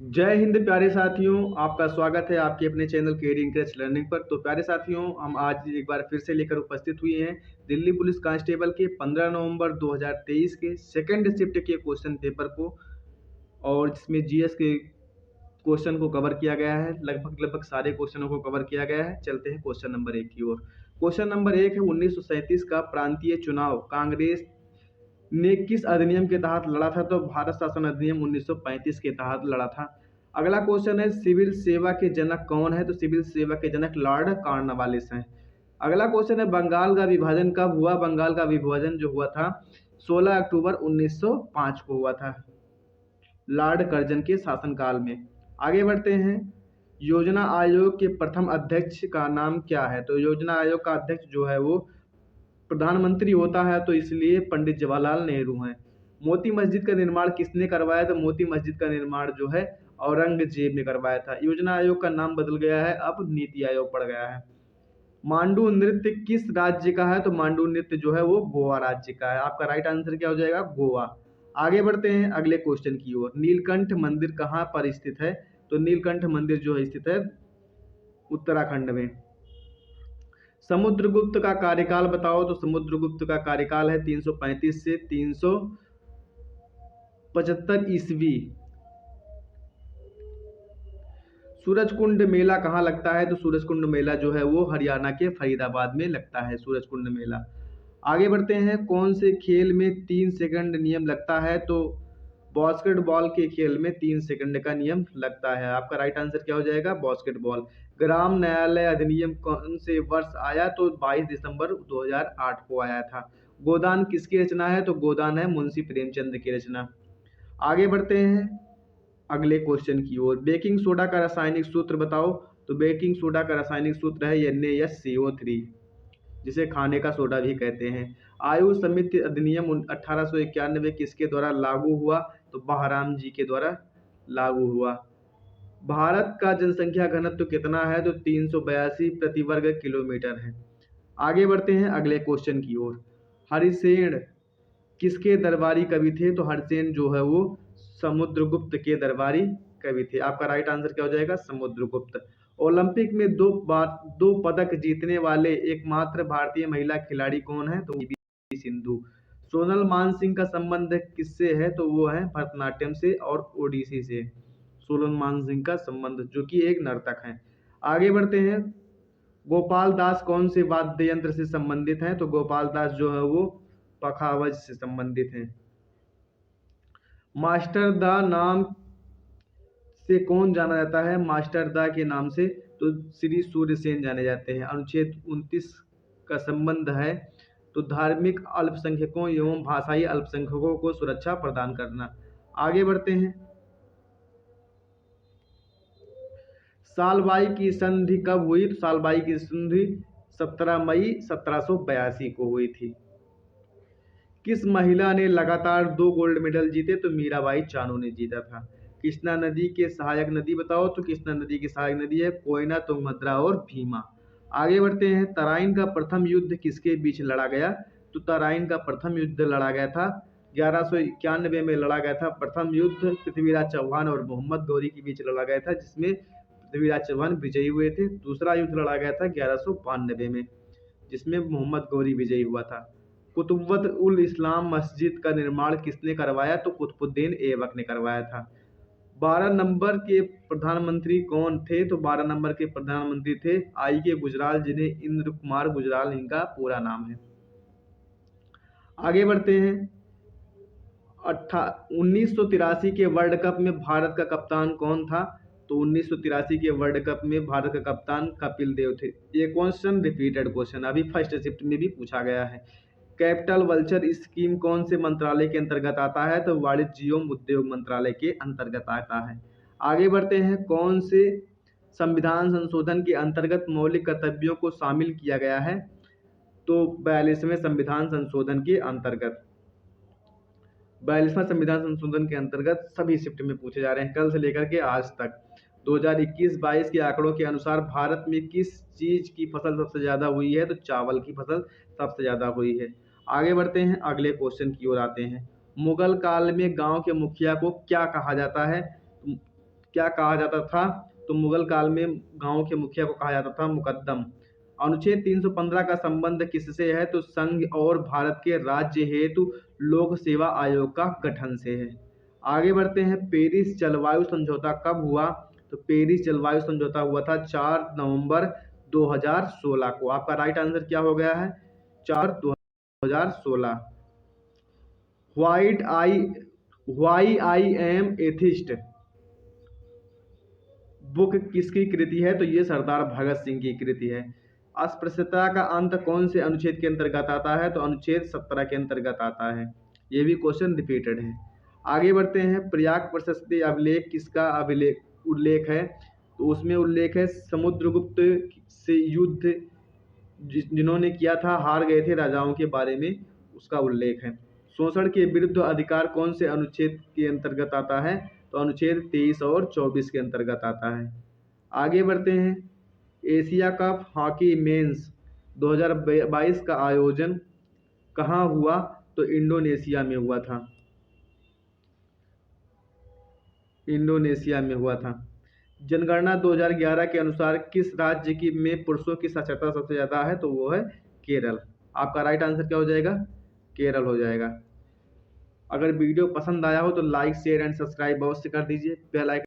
जय हिंद प्यारे साथियों, आपका स्वागत है आपके अपने चैनल केडी इंक्रेज लर्निंग पर। तो प्यारे साथियों, हम आज एक बार फिर से लेकर उपस्थित हुए हैं दिल्ली पुलिस कांस्टेबल के 15 नवंबर 2023 के सेकंड शिफ्ट के क्वेश्चन पेपर को, और जिसमें जीएस के क्वेश्चन को कवर किया गया है। लगभग सारे क्वेश्चनों को कवर किया गया है। चलते हैं क्वेश्चन नंबर 1 की ओर। क्वेश्चन नंबर 1 है, 1937 का प्रांतीय चुनाव कांग्रेस ने किस अधिनियम के तहत लड़ा था? तो भारत शासन अधिनियम 1935 के तहत लड़ा था। अगला क्वेश्चन है, सिविल सेवा के जनक कौन है? तो सिविल सेवा के जनक लॉर्ड कॉर्नवालिस हैं। अगला क्वेश्चन है, बंगाल का विभाजन कब हुआ? बंगाल का विभाजन जो हुआ था 16 अक्टूबर 1905 को हुआ था, लॉर्ड कर्जन के शासनकाल में। आगे बढ़ते हैं, योजना आयोग के प्रथम अध्यक्ष का नाम क्या है? तो योजना आयोग का अध्यक्ष जो है वो प्रधानमंत्री होता है, तो इसलिए पंडित जवाहरलाल नेहरू हैं। मोती मस्जिद का निर्माण किसने करवाया? तो मोती मस्जिद का निर्माण जो है औरंगजेब ने करवाया था। योजना आयोग का नाम बदल गया है, अब नीति आयोग पड़ गया है। मांडू नृत्य किस राज्य का है? तो मांडू नृत्य जो है वो गोवा राज्य का है। आपका राइट आंसर क्या हो जाएगा? गोवा। आगे बढ़ते हैं अगले क्वेश्चन की ओर। नीलकंठ मंदिर कहाँ पर स्थित है? तो नीलकंठ मंदिर जो है स्थित है उत्तराखंड में। समुद्रगुप्त का कार्यकाल बताओ? तो समुद्रगुप्त का कार्यकाल है 335 से 375 ईस्वी। सूरजकुंड मेला कहाँ लगता है? तो सूरजकुंड मेला जो है वो हरियाणा के फरीदाबाद में लगता है, सूरजकुंड मेला। आगे बढ़ते हैं, कौन से खेल में 3 सेकंड नियम लगता है? तो बास्केटबॉल के खेल में 3 सेकंड का नियम लगता है। आपका राइट आंसर क्या हो जाएगा? बास्केटबॉल। ग्राम न्यायालय अधिनियम कौन से वर्ष आया? तो 22 दिसंबर 2008 को आया था। गोदान किसकी रचना है? तो गोदान है मुंशी प्रेमचंद की रचना। आगे बढ़ते हैं अगले क्वेश्चन की ओर। बेकिंग सोडा का रासायनिक सूत्र बताओ? तो बेकिंग सोडा का रासायनिक सूत्र है NaSCO3, जिसे खाने का सोडा भी कहते हैं। आयु समिति अधिनियम 1891 किसके द्वारा लागू हुआ? तो बहराम जी के द्वारा लागू हुआ। भारत का जनसंख्या घनत्व तो कितना है? तो 382 प्रति वर्ग किलोमीटर है। आगे बढ़ते हैं अगले क्वेश्चन की ओर। हरिसेन किसके दरबारी कवि थे? तो हरिसेन जो है वो समुद्रगुप्त के दरबारी कवि थे। आपका राइट आंसर क्या हो जाएगा? समुद्रगुप्त। ओलंपिक में दो पदक जीतने वाले एकमात्र भारतीय महिला खिलाड़ी कौन है? तो PV सिंधु। सोनल मानसिंह का संबंध किससे है? तो वो है भरतनाट्यम से और ओडिसी से। सोनल मानसिंह का संबंध, जो कि एक नर्तक हैं। आगे बढ़ते हैं, गोपाल दास कौन से वाद्य यंत्र से संबंधित हैं? तो गोपाल दास जो है वो पखावज से संबंधित हैं। मास्टर दा नाम से कौन जाना जाता है? मास्टर दा के नाम से तो श्री सूर्यसेन जाने जाते हैं। अनुच्छेद 29 का संबंध है तो धार्मिक अल्पसंख्यकों एवं भाषाई अल्पसंख्यकों को सुरक्षा प्रदान करना। आगे बढ़ते हैं, सालबाई की संधि कब हुई? तो सालबाई की संधि 17 मई 1782 को हुई थी। किस महिला ने लगातार 2 गोल्ड मेडल जीते? तो मीराबाई चानू ने जीता था। कृष्णा नदी के सहायक नदी बताओ? तो कृष्णा नदी की सहायक नदी है कोयना, तुंगभद्रा और भीमा। आगे बढ़ते हैं, तराइन का प्रथम युद्ध किसके बीच लड़ा गया? तो तराइन का प्रथम युद्ध लड़ा गया था 1191 में लड़ा गया था। प्रथम युद्ध पृथ्वीराज चौहान और मोहम्मद गौरी के बीच लड़ा गया था, जिसमें पृथ्वीराज चौहान विजयी हुए थे। दूसरा युद्ध लड़ा गया था 1192 में, जिसमें मोहम्मद गौरी विजयी हुआ था। कुतुब्बत उल इस्लाम मस्जिद का निर्माण किसने करवाया? तो कुतुबुद्दीन ऐबक ने करवाया था। 12 नंबर के प्रधानमंत्री कौन थे? तो 12 नंबर के प्रधानमंत्री थे IK गुजराल, जिन्हें इंद्र कुमार गुजराल इनका पूरा नाम है। आगे बढ़ते हैं, 1983 के वर्ल्ड कप में भारत का कप्तान कौन था? तो 1983 के वर्ल्ड कप में भारत का कप्तान कपिल देव थे। ये क्वेश्चन रिपीटेड क्वेश्चन अभी फर्स्ट शिफ्ट में भी पूछा गया है। कैपिटल वल्चर स्कीम कौन से मंत्रालय के अंतर्गत आता है? तो वाणिज्य एवं उद्योग मंत्रालय के अंतर्गत आता है। आगे बढ़ते हैं, कौन से संविधान संशोधन के अंतर्गत मौलिक कर्तव्यों को शामिल किया गया है? तो 42वें संविधान संशोधन के अंतर्गत। 42वां संविधान संशोधन के अंतर्गत सभी शिफ्ट में पूछे जा रहे हैं, कल से लेकर के आज तक। 2021-22 के आंकड़ों के अनुसार भारत में किस चीज की फसल सबसे ज्यादा हुई है? तो चावल की फसल सबसे ज्यादा हुई है। आगे बढ़ते हैं, अगले क्वेश्चन की ओर आते हैं। मुगल काल में गांव के मुखिया को क्या कहा जाता है? क्या कहा जाता था? तो मुगल काल में गांव के मुखिया को कहा जाता था मुकद्दम। अनुच्छेद 315 का संबंध किससे है? तो संघ और भारत के राज्य हेतु लोक सेवा आयोग का गठन से है। आगे बढ़ते हैं, पेरिस जलवायु समझौता कब हुआ? तो पेरिस जलवायु समझौता हुआ था 4 नवंबर 2016 को। आपका राइट आंसर क्या हो गया है? 4/2016। Why I am atheist book किसकी कृति है? तो ये सरदार भगत सिंह की कृति है। अस्पृश्यता का अंत कौन से अनुच्छेद के अंतर्गत आता है? तो अनुच्छेद 17 के अंतर्गत आता है। ये भी क्वेश्चन रिपीटेड है। आगे बढ़ते हैं, प्रयाग प्रशस्ति अभिलेख किसका उल्लेख है? तो उसमें उल्लेख है समुद्रगुप्त से युद्ध जिन्होंने किया था, हार गए थे राजाओं के बारे में, उसका उल्लेख है। शोषण के विरुद्ध अधिकार कौन से अनुच्छेद के अंतर्गत आता है? तो अनुच्छेद 23 और 24 के अंतर्गत आता है। आगे बढ़ते हैं, एशिया कप हॉकी मेंस 2022 का आयोजन कहाँ हुआ? तो इंडोनेशिया में हुआ था। इंडोनेशिया में हुआ था। जनगणना 2011 के अनुसार किस राज्य की में पुरुषों की साक्षरता सबसे ज़्यादा है? तो वो है केरल। आपका राइट आंसर क्या हो जाएगा? केरल हो जाएगा। अगर वीडियो पसंद आया हो तो लाइक शेयर एंड सब्सक्राइब अवश्य कर दीजिए। Bell icon